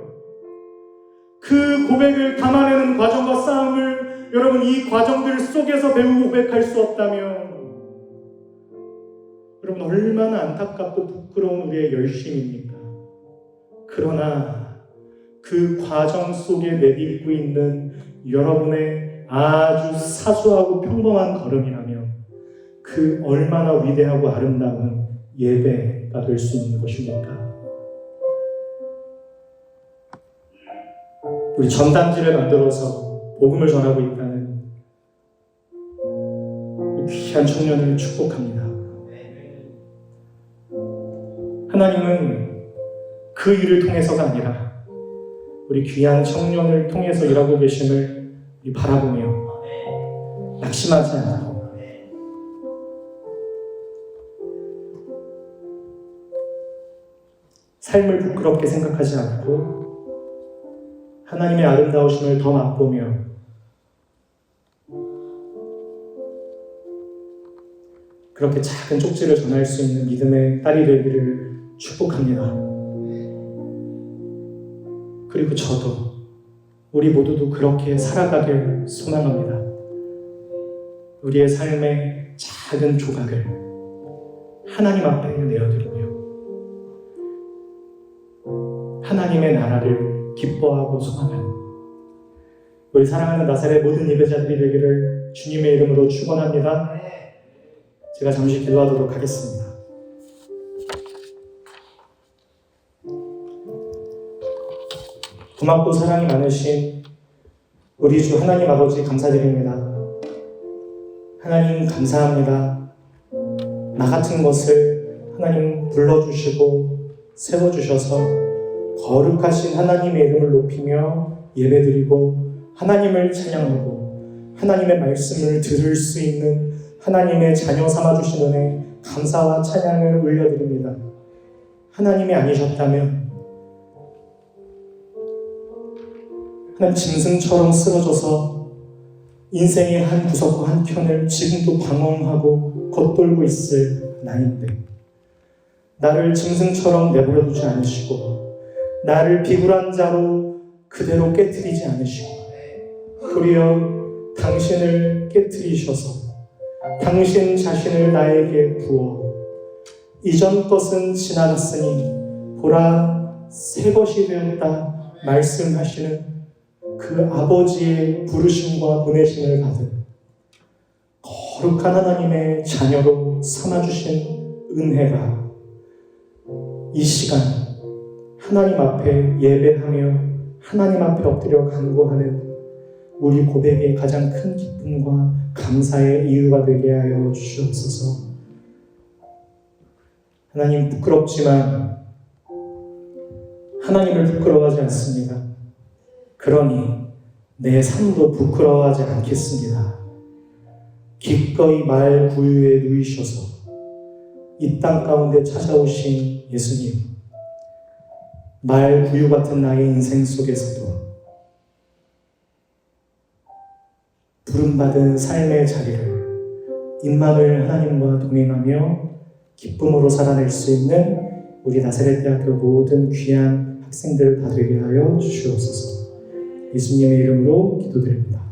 그 고백을 담아내는 과정과 싸움을 여러분 이 과정들 속에서 배우고 고백할 수 없다면 여러분 얼마나 안타깝고 부끄러운 우리의 열심입니까? 그러나 그 과정 속에 내딛고 있는 여러분의 아주 사소하고 평범한 걸음이라면 그 얼마나 위대하고 아름다운 예배가 될 수 있는 것입니까? 우리 전단지를 만들어서 복음을 전하고 있다는 귀한 청년을 축복합니다. 하나님은 그 일을 통해서가 아니라 우리 귀한 청년을 통해서 일하고 계심을 바라보며 낙심하지 않고 삶을 부끄럽게 생각하지 않고 하나님의 아름다우심을 더 맛보며 그렇게 작은 쪽지를 전할 수 있는 믿음의 딸이 되기를 축복합니다. 그리고 저도 우리 모두도 그렇게 살아가길 소망합니다. 우리의 삶의 작은 조각을 하나님 앞에 내어드리며 하나님의 나라를 기뻐하고 소망하는 우리 사랑하는 나사렛 모든 예배자들이 되기를 주님의 이름으로 축원합니다. 제가 잠시 기도하도록 하겠습니다. 고맙고 사랑이 많으신 우리 주 하나님 아버지 감사드립니다. 하나님 감사합니다. 나 같은 것을 하나님 불러주시고 세워주셔서 거룩하신 하나님의 이름을 높이며 예배드리고 하나님을 찬양하고 하나님의 말씀을 들을 수 있는 하나님의 자녀 삼아주신 은혜 감사와 찬양을 올려드립니다. 하나님이 아니셨다면 하나님 짐승처럼 쓰러져서 인생의 한 구석과 한 켠을 지금도 방황하고 겉돌고 있을 나인데 나를 짐승처럼 내버려두지 않으시고 나를 비굴한 자로 그대로 깨트리지 않으시고 도리어 당신을 깨트리셔서 당신 자신을 나에게 부어 이전 것은 지나갔으니 보라 새 것이 되었다 말씀하시는 그 아버지의 부르심과 보내심을 받은 거룩한 하나님의 자녀로 삼아주신 은혜가 이 시간 하나님 앞에 예배하며 하나님 앞에 엎드려 간구하는 우리 고백의 가장 큰 기쁨과 감사의 이유가 되게 하여 주시옵소서. 하나님 부끄럽지만 하나님을 부끄러워하지 않습니다. 그러니 내 삶도 부끄러워하지 않겠습니다. 기꺼이 말 구유에 누이셔서 이 땅 가운데 찾아오신 예수님, 말 구유 같은 나의 인생 속에서도 부름받은 삶의 자리를 임마누엘 하나님과 동행하며 기쁨으로 살아낼 수 있는 우리 나사렛 대학교 모든 귀한 학생들 다 되게 하여 주시옵소서. 예수님의 이름으로 기도드립니다.